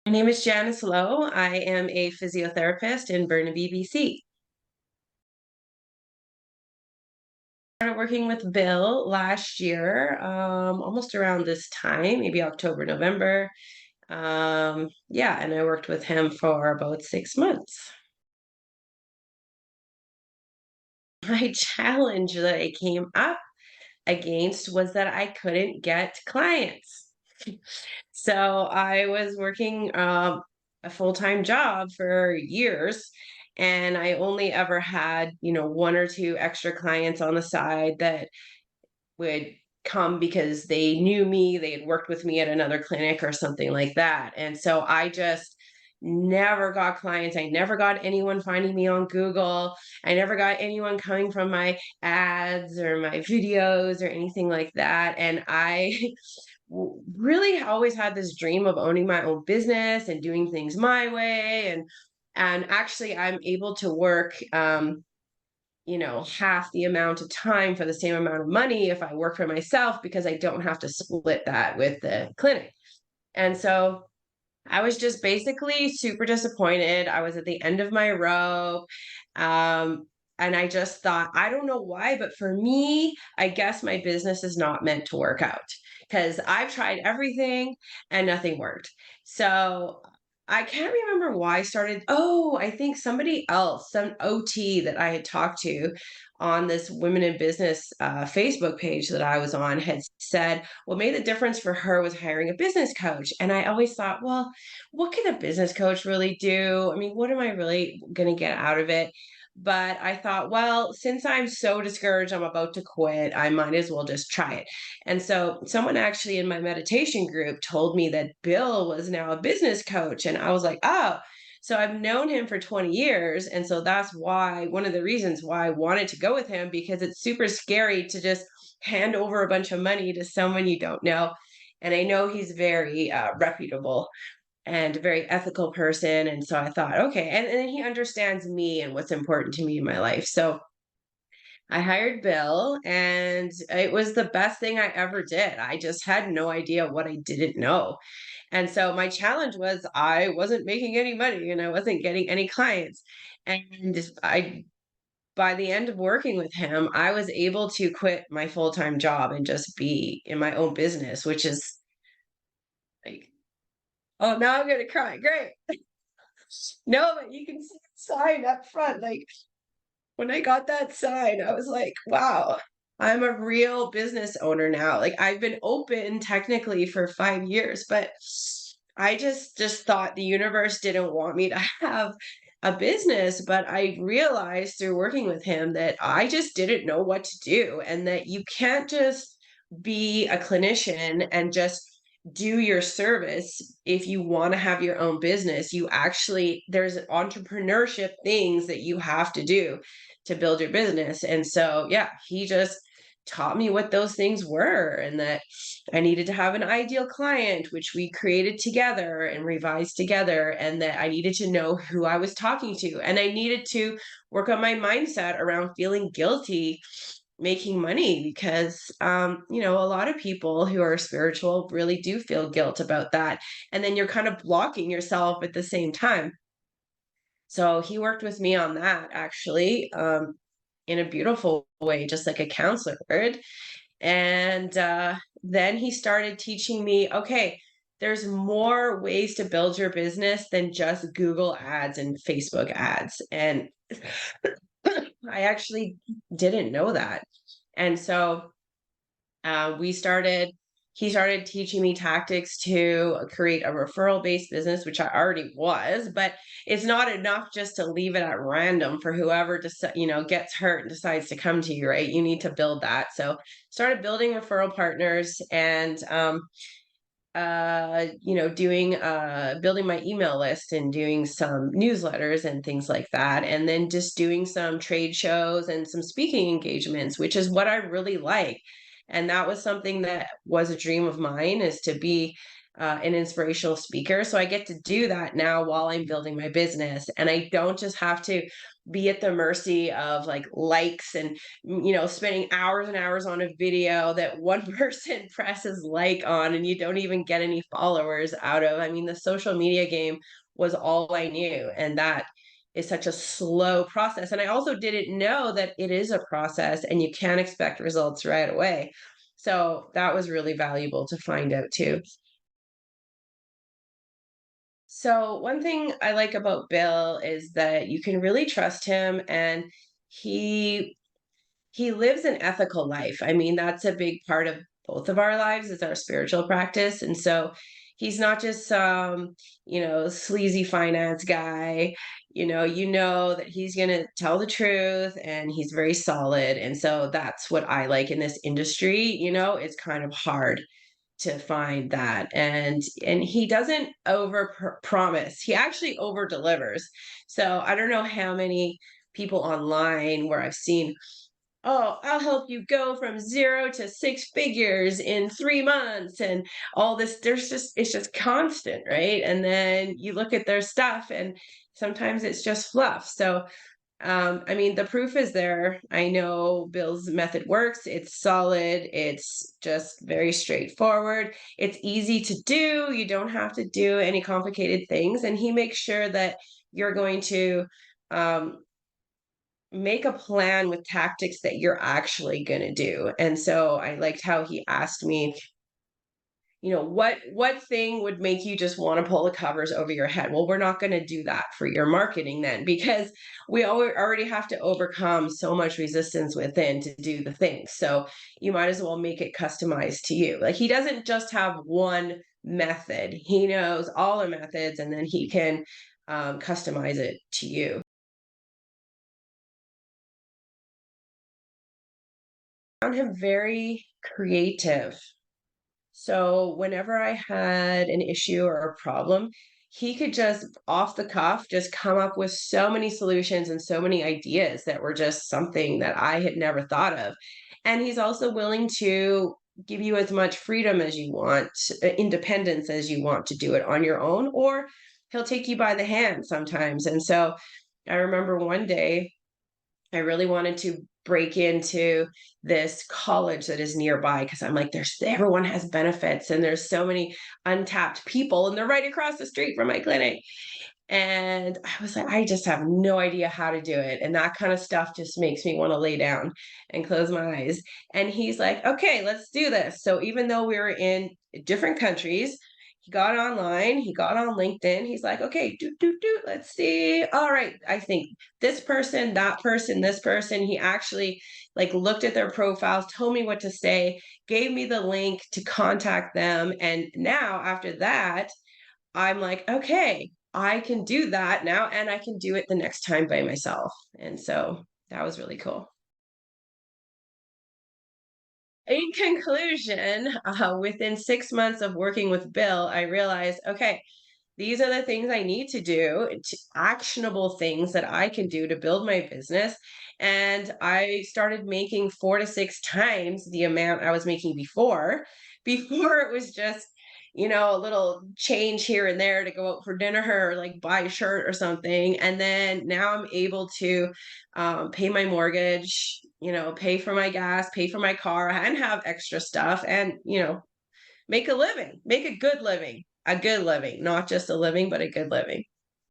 My name is Janice Low. I am a physiotherapist in Burnaby, BC. Started working with Bill last year, almost around this time, maybe October, November. Yeah, and I worked with him for about 6 months. My challenge that I came up against was that I couldn't get clients. So I was working a full-time job for years, and I only ever had, one or two extra clients on the side that would come because they knew me, they had worked with me at another clinic or something like that. And so I just never got clients. I never got anyone finding me on Google. I never got anyone coming from my ads or my videos or anything like that. And I really always had this dream of owning my own business and doing things my way. And actually I'm able to work half the amount of time for the same amount of money if I work for myself because I don't have to split that with the clinic. And so I was just basically super disappointed. I was at the end of my rope. Um, and I just thought, I don't know why, but for me, I guess my business is not meant to work out because I've tried everything and nothing worked. So I can't remember why I started. Oh, I think somebody else, some OT that I had talked to on this Women in Business Facebook page that I was on, had said, what made the difference for her was hiring a business coach. And I always thought, well, what can a business coach really do? I mean, what am I really going to get out of it? But I thought, well, since I'm so discouraged, I'm about to quit, I might as well just try it. And so someone actually in my meditation group told me that Bill was now a business coach. And I was like, oh, so I've known him for 20 years. And so that's why, one of the reasons why I wanted to go with him, because it's super scary to just hand over a bunch of money to someone you don't know. And I know he's very reputable and a very ethical person. And so I thought, okay. And then he understands me and what's important to me in my life. So I hired Bill, and it was the best thing I ever did. I just had no idea what I didn't know. And so my challenge was I wasn't making any money and I wasn't getting any clients. And by the end of working with him, I was able to quit my full-time job and just be in my own business, which is like, oh, now I'm gonna cry. Great. No, but you can see the sign up front. Like when I got that sign, I was like, wow, I'm a real business owner now. Like I've been open technically for 5 years, but I just thought the universe didn't want me to have a business. But I realized through working with him that I just didn't know what to do, and that you can't just be a clinician and just do your service. If you want to have your own business, you actually, there's entrepreneurship things that you have to do to build your business. And so, yeah, he just taught me what those things were, and that I needed to have an ideal client, which we created together and revised together, and that I needed to know who I was talking to. And I needed to work on my mindset around feeling guilty making money because a lot of people who are spiritual really do feel guilt about that, and then you're kind of blocking yourself at the same time. So he worked with me on that actually, in a beautiful way, just like a counselor would. And then he started teaching me, okay, there's more ways to build your business than just Google ads and Facebook ads. And I actually didn't know that. And so he started teaching me tactics to create a referral based business, which I already was, but it's not enough just to leave it at random for whoever gets hurt and decides to come to you, right? You need to build that. So started building referral partners, and doing building my email list and doing some newsletters and things like that, and then just doing some trade shows and some speaking engagements, which is what I really like. And that was something that was a dream of mine, is to be an inspirational speaker. So I get to do that now while I'm building my business. And I don't just have to be at the mercy of like likes and, spending hours and hours on a video that one person presses like on and you don't even get any followers out of. I mean, the social media game was all I knew. And that is such a slow process. And I also didn't know that it is a process and you can't expect results right away. So that was really valuable to find out too. So, one thing I like about Bill is that you can really trust him and he he lives an ethical life. I mean, that's a big part of both of our lives is our spiritual practice. And so he's not just some, sleazy finance guy. You know that he's going to tell the truth and he's very solid. And so that's what I like in this industry. It's kind of hard to find that, and he doesn't promise, he actually over delivers. So I don't know how many people online where I've seen, oh, I'll help you go from 0 to 6 figures in 3 months and all this. It's just constant, right? And then you look at their stuff and sometimes it's just fluff. So I mean, the proof is there. I know Bill's method works. It's solid. It's just very straightforward. It's easy to do. You don't have to do any complicated things. And he makes sure that you're going to um, make a plan with tactics that you're actually going to do. And so I liked how he asked me, what thing would make you just want to pull the covers over your head? Well, we're not going to do that for your marketing then, because we already have to overcome so much resistance within to do the thing. So you might as well make it customized to you. Like, he doesn't just have one method, he knows all the methods, and then he can customize it to you. I found him very creative. So whenever I had an issue or a problem, he could just off the cuff just come up with so many solutions and so many ideas that were just something that I had never thought of. And he's also willing to give you as much freedom as you want, independence as you want to do it on your own, or he'll take you by the hand sometimes. And so I remember one day I really wanted to break into this college that is nearby because I'm like, there's everyone has benefits and there's so many untapped people and they're right across the street from my clinic. And I was like, I just have no idea how to do it. And that kind of stuff just makes me want to lay down and close my eyes. And he's like, okay, let's do this. So even though we were in different countries, he got online, he got on LinkedIn. He's like, okay, let's see. All right, I think this person, that person, this person, he actually like looked at their profiles, told me what to say, gave me the link to contact them. And now after that, I'm like, okay, I can do that now and I can do it the next time by myself. And so that was really cool. In conclusion, within 6 months of working with Bill, I realized, okay, these are the things I need to do, actionable things that I can do to build my business. And I started making 4 to 6 times the amount I was making before. Before it was just, a little change here and there to go out for dinner or like buy a shirt or something. And then now I'm able to pay my mortgage, pay for my gas, pay for my car, and have extra stuff and, make a living, make a good living, not just a living, but a good living.